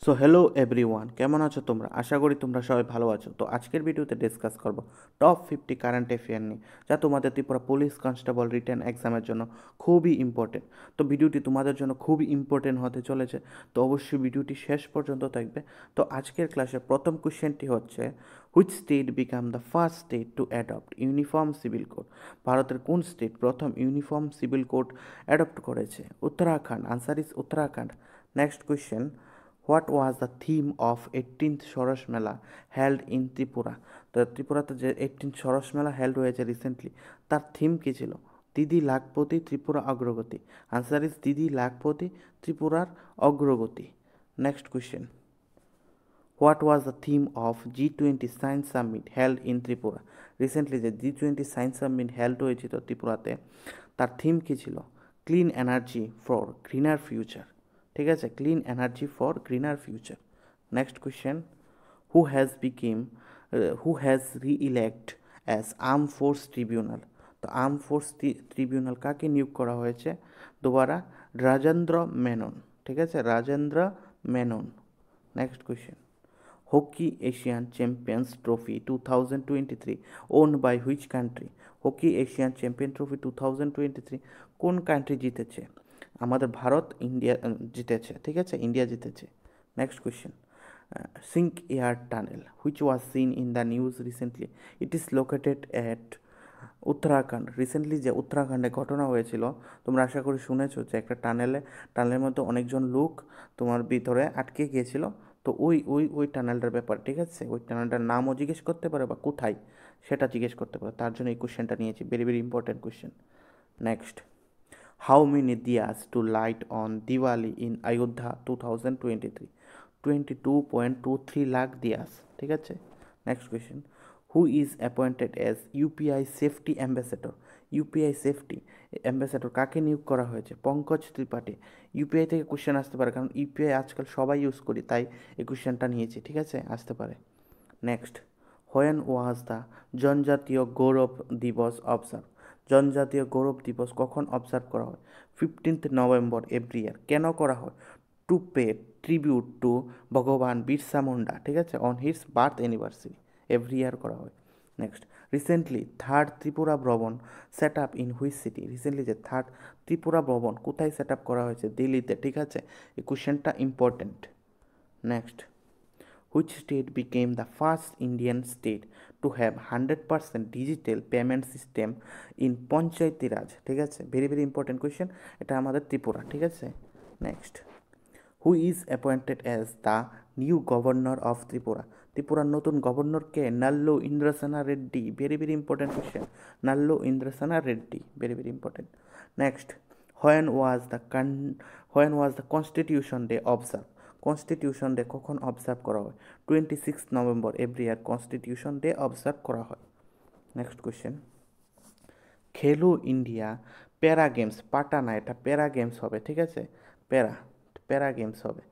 So hello everyone, কেমন আছো তোমরা? আশা করি তোমরা সবাই ভালো আছো। তো আজকের ভিডিওতে ডিসকাস করব টপ 50 কারেন্ট অ্যাফেয়ার নিয়ে, যা তোমাদের ত্রিপুরা পুলিশ কনস্টেবল রিটেন এক্সামের জন্য খুবই ইম্পর্টেন্ট। তো ভিডিওটি তোমাদের জন্য খুবই ইম্পর্টেন্ট হতে চলেছে, তো অবশ্যই ভিডিওটি শেষ পর্যন্ত থাকবে। তো আজকের ক্লাসে প্রথম কোশ্চেনটি হচ্ছে, which state become the first state to adopt uniform civil code? ভারতের কোন স্টেট প্রথম ইউনিফর্ম সিভিল কোড অ্যাডপ্ট করেছে? Uttarakhand. Answer is Uttarakhand. Next question, what was the theme of 18th সরস মেলা হেল্ড ইন ত্রিপুরা? তো ত্রিপুরাতে যে 18th সরস মেলা হেল্ড হয়েছে রিসেন্টলি, তার থিম কী ছিল? দিদি লাখপতি ত্রিপুরা অগ্রগতি। আনসার ইজ দিদি লাখপতি ত্রিপুরার অগ্রগতি। Next question, what was the theme of G20 science summit held in Tripura? Recently যে G20 সায়েন্স সামিট হেল্ড হয়েছিল ত্রিপুরাতে, তার থিম কী ছিল? Clean energy for greener future. ঠিক আছে, clean energy for greener future. Next question, who has become who has re-elect as arm force tribunal? তো arm force tribunal কাকে নিয়োগ করা হয়েছে দুবারা? রাজেন্দ্র মেনন। ঠিক আছে, Rajendra Menon. Next question, hockey Asian champions trophy 2023 won by which country? Hockey Asian champion trophy 2023 কোন country জিতেছে? আমাদের ভারত, ইন্ডিয়া জিতেছে। ঠিক আছে, ইন্ডিয়া জিতেছে। Next question, Silkyara tunnel which was seen in the news recently? It is located at Uttarakhand. Recently যে উত্তরাখণ্ডে ঘটনা হয়েছিল, তোমরা আশা করি শুনেছো যে একটা টানেলের মধ্যে অনেকজন লোক তোমার ভিতরে আটকে গিয়েছিল। তো ওই টানেলটার ব্যাপার, ঠিক আছে, ওই টানেলটার নামও জিজ্ঞেস করতে পারে বা কোথায় সেটা জিজ্ঞেস করতে পারে, তার জন্য এই কোশ্চেনটা নিয়েছি। Very very important question. Next, how many diyas to light on Diwali in Ayodhya 2023? 22.23 lakh diyas. ঠিক আছে। Next question, who is appointed as UPI safety ambassador? UPI safety ambassador কাকে নিয়োগ করা হয়েছে? পঙ্কজ ত্রিপাঠী। ইউপিআই থেকে কোশ্চেন আসতে পারে, কারণ ইউপিআই আজকাল সবাই ইউজ করি, তাই এই কোশ্চেনটা নিয়েছি। ঠিক আছে, আসতে পারে। নেক্সট, হোয়েন ওয়াজ দ্য জনজাতীয় গৌরব দিবস অবজার্ভ? জনজাতীয় গৌরব দিবস কখন অবজার্ভ করা হয়? 15th নভেম্বর এভরি ইয়ার। কেন করা হয়? টু পে ট্রিবিউট টু ভগবান বিরসা মুন্ডা। ঠিক আছে, on his birth anniversary every year করা হয়। নেক্সট, রিসেন্টলি থার্ড ত্রিপুরা ভ্রমণ set up in which city? Recently যে থার্ড ত্রিপুরা ভ্রমণ কোথায় সেট আপ করা হয়েছে? দিল্লিতে। ঠিক আছে, এই কোশ্চেনটা important. Next, which state became the first Indian state to have 100% digital payment system in পঞ্চায়েতি রাজ? ঠিক আছে, ভেরি ভেরি ইম্পর্টেন্ট কোয়েশ্চেন। এটা আমাদের ত্রিপুরা। ঠিক আছে। Next, who is appointed as the new governor of Tripura? ত্রিপুরার নতুন গভর্নরকে? Nallu Indrasena Reddy. Very very important question, Nallu Indrasena Reddy. Very very important. Next, when was the when was the constitution day observe? Constitution day কখন observe করা হয়? 26 November every year constitution day observe করা হয়। Next question, Khelo India para games, Patna, এটা para games হবে। ঠিক আছে, প্যারা প্যারা গেমস হবে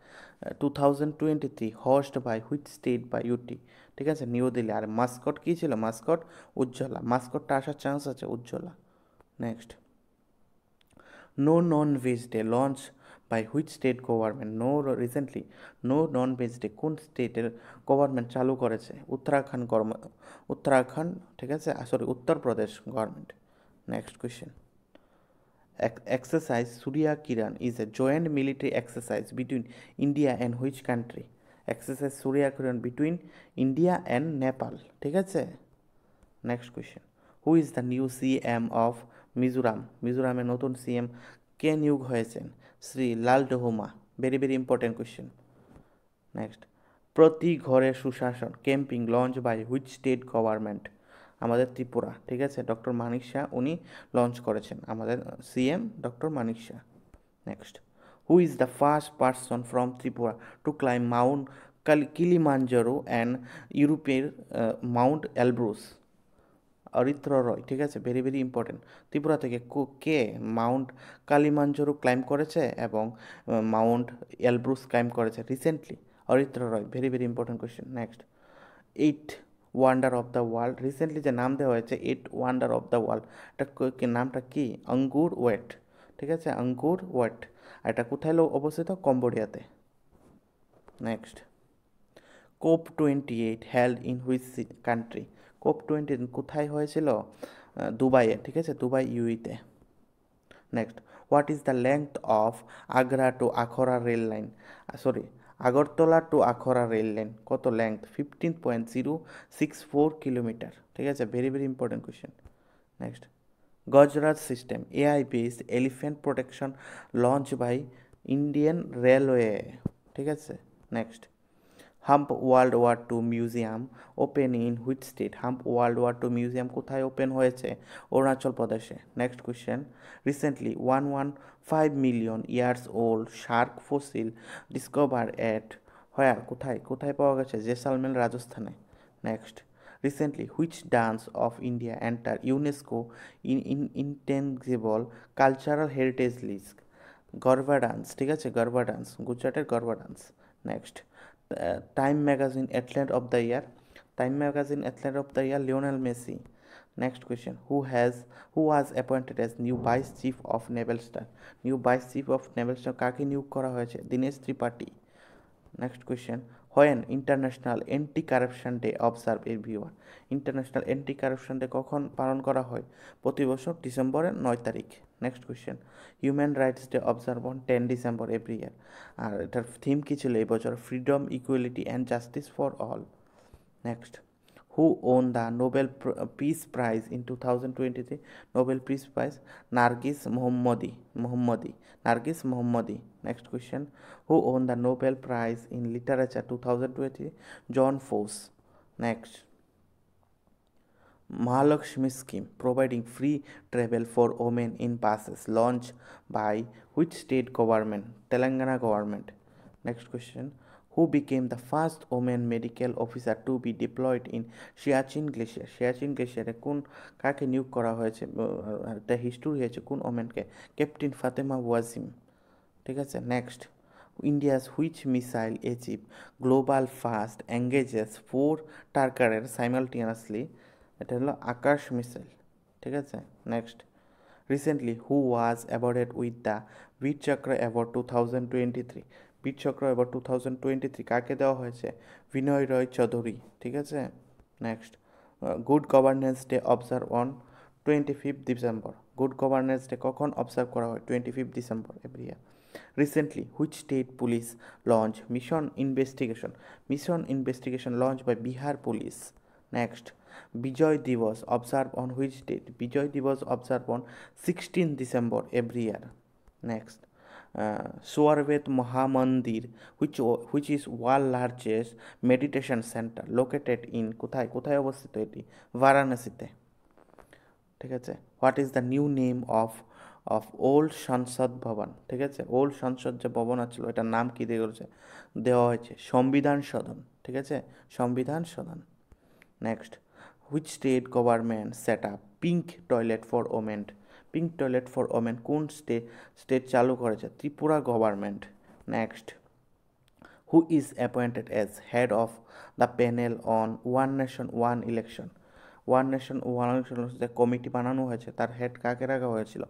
2023 host by which state by UT? ঠিক আছে, নিউ দিল্লি। আর মাস্কট কী ছিল? মাস্কট উজ্জ্বলা। মাস্কটটা আসার চান্স আছে, Ujjwala. Next, no non veg day launch by which state government? Recently no non veg day কোন স্টেটের গভর্নমেন্ট চালু করেছে? উত্তরাখণ্ড। ঠিক আছে, sorry, Uttar Pradesh government. Next question, exercise Surya Kiran is a joint military exercise between India and which country? Exercise Surya Kiran between India and Nepal. ঠিক আছে। Next question, who is the new CM of Mizoram? মিজোরামের নতুন CM কে নিয়োগ হয়েছেন? Shri Lalduhoma. Very very important question. Next, প্রতি ঘরে সুশাসন camping launch by which state government? আমাদের ত্রিপুরা। ঠিক আছে, ডক্টর মানিক শাহ উনি লঞ্চ করেছেন, আমাদের CM doctor Manik Saha. Next, who is the first person from Tripura to climb mount Kilimanjaro and ইউরোপের মাউন্ট এলব্রুস? অরিত্র রয়। ঠিক আছে, ভেরি ভেরি ইম্পর্টেন্ট। ত্রিপুরা থেকে কে মাউন্ট কালিমাঞ্জারো ক্লাইম করেছে এবং মাউন্ট এলব্রুস ক্লাইম করেছে recently? Aritra Roy. Very very important question. Next, eight wonder of the world, recently যে নাম দেওয়া হয়েছে eight wonder of the world, এটা নামটা কি? আঙ্গুর ওয়েট। ঠিক আছে, আঙ্গুর ওয়েট। আর এটা কোথায় অবস্থিত? কম্বোডিয়াতে। Next, COP28 held in which country? COP28 কোথায় হয়েছিল? দুবাইয়ে, ঠিক আছে, দুবাই ইউইতে। Next, what is the length of Agra to Akhaura rail line? Sorry, Agartala to Akhaura rail line কত লেংথ? 15.064 কিলোমিটার, ঠিক আছে, very very important question. Next, Gajraj system AI based elephant protection launch by Indian railway, ঠিক আছে। Next, hump world war two museum open in which state? Hump world war two museum কোথায় open হয়েছে? অরুণাচল প্রদেশে। Next question, recently 115 million years old shark fossil discover at where? কোথায় কোথায় পাওয়া গেছে? জেসালমের, রাজস্থানে। Next, recently which dance of India enter UNESCO intangible cultural heritage list? Garba dance, ঠিক আছে, গরবা ডান্স, গুজরাটের Garba dance. Next, Time magazine athlete of the year? Time magazine athlete of the year Lionel Messi. Next question, who was appointed as new vice chief of naval staff? New vice chief of naval staff কাকে নিয়োগ করা হয়েছে? Dinesh Tripathi. Next question, when international anti corruption day observe everyone? International anti corruption day কখন পালন করা হয়? প্রতি বছর ডিসেম্বরের 9 তারিখ। Next question, human rights day observe on 10 December every year. আর এটার থিম কী ছিল এই বছর? Freedom, equality and justice for all. Next, who won the Nobel peace prize in 2023? Nobel peace prize Narges Mohammadi, Narges Mohammadi. Next question, who won the Nobel prize in literature 2020? Jon Fosse. Next, Mahalakshmi scheme providing free travel for women in buses launched by which state government? Telangana government. Next question, who became the first woman medical officer to be deployed in Siachen Glacier? Siachen Glacier কোন কাকে নিয়োগ করা হয়েছে? একটা history হয়েছে কোন ওমেনকে? Captain Fatema Wasim, ঠিক আছে। Next, India's which missile achieve global first engages 4 targets simultaneously? এটা হলো আকাশ মিসাইল, ঠিক আছে। Next, recently who was awarded with the Vir Chakra award 2023? বীর চক্র অ্যাওয়ার্ড 2023 কাকে দেওয়া হয়েছে? বিনয় রয় চৌধুরী, ঠিক আছে। Next, good governance day observe on 25 December. Good governance day কখন অবজার্ভ করা হয়? 25 December every year. Recently which state police launch mission investigation? Mission investigation launch by Bihar police. Next, Vijay Diwas observe on which date? Vijay Diwas observe on 16 December every year. Next, Swarved Mahamandir which is world largest meditation centre located in? কোথায় কোথায় অবস্থিত এটি? বারাণসীতে, ঠিক আছে। What is the new name of old সংসদ ভবন? ঠিক আছে, ওল্ড সংসদ যে ভবন আছিল এটার নাম কি দেওয়া হয়েছে? সংবিধান সদন, ঠিক আছে, Samvidhan Sadan. Next, which state government set up pink toilet for women? Pink toilet for women কোন স্টেট চালু করেছে? Tripura government. Next, who is appointed as head of the panel on one nation one election? One nation one election যে committee বানানো হয়েছে তার head কাকে রাখা হয়েছিল?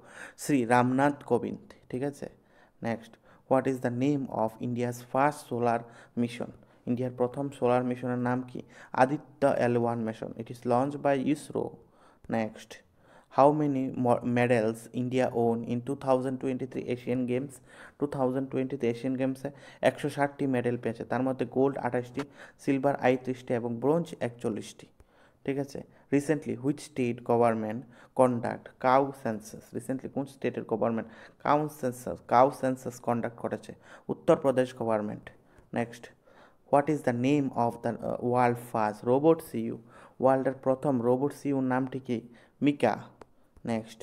শ্রী রামনাথ কোবিন্দ, ঠিক আছে। Next, what is the name of India's first solar mission? ইন্ডিয়ার প্রথম সোলার মিশনের নাম কি? Aditya L1 mission. It is launch by ISRO. Next, how many medals India won in 2023 Asian games? 2023 Asian গেমসে 160টি মেডেল পেয়েছে, তার মধ্যে গোল্ড 28টি, সিলভার 38টি এবং ব্রোঞ্জ 41টি, ঠিক আছে। Recently which state government conduct cow census? Recently কোন স্টেটের গভর্নমেন্ট কাউ সেন্সাস কন্ডাক্ট করেছে? Uttar Pradesh government. Next, what is the name of the world first robot CEO? ওয়ার্ল্ডের প্রথম রোবট সিইউর নামটি কি? Mika. Next,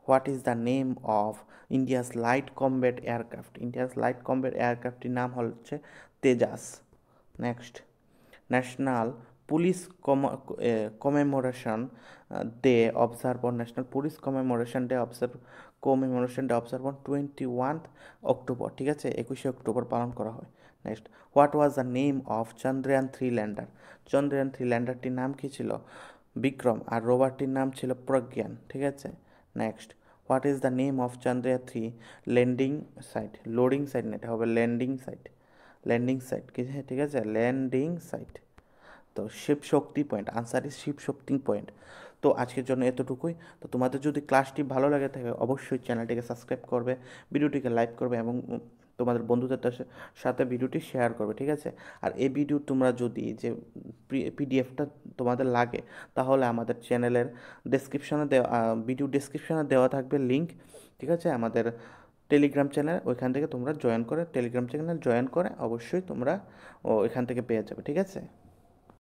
what is the name of India's light combat aircraft? India's light combat এয়ারক্রাফটটির নাম হচ্ছে Tejas. Next, national police commemoration day observe on? National police commemoration day observe on 21 October, ঠিক আছে, 21শে অক্টোবর পালন করা হয়। Next, what was the name of Chandrayaan three lander? Chandrayaan three ল্যান্ডারটির নাম কি ছিল? বিক্রম, আর রোভারটির নাম ছিল প্রজ্ঞান, ঠিক আছে। Next, what is the name of Chandrayaan three landing site? Loading site না, এটা হবে ল্যান্ডিং সাইট। ল্যান্ডিং সাইট, ঠিক আছে, ল্যান্ডিং সাইট। তো Shiv Shakti point, answer is Shiv Shakti point. তো আজকের জন্য এতটুকুই। তো তোমাদের যদি ক্লাসটি ভালো লাগে থাকে অবশ্যই চ্যানেলটিকে সাবস্ক্রাইব করবে, ভিডিওটিকে লাইক করবে এবং তোমাদের বন্ধুদের সাথে ভিডিওটি শেয়ার করবে, ঠিক আছে। আর এই ভিডিও তোমরা যদি যে পিডিএফটা তোমাদের লাগে তাহলে আমাদের চ্যানেলের ডেসক্রিপশনে দেওয়া, ভিডিও ডেসক্রিপশনে দেওয়া থাকবে লিঙ্ক, ঠিক আছে, আমাদের টেলিগ্রাম চ্যানেল। ওইখান থেকে তোমরা টেলিগ্রাম চ্যানেল জয়েন করে অবশ্যই তোমরা এখান থেকে পেয়ে যাবে, ঠিক আছে।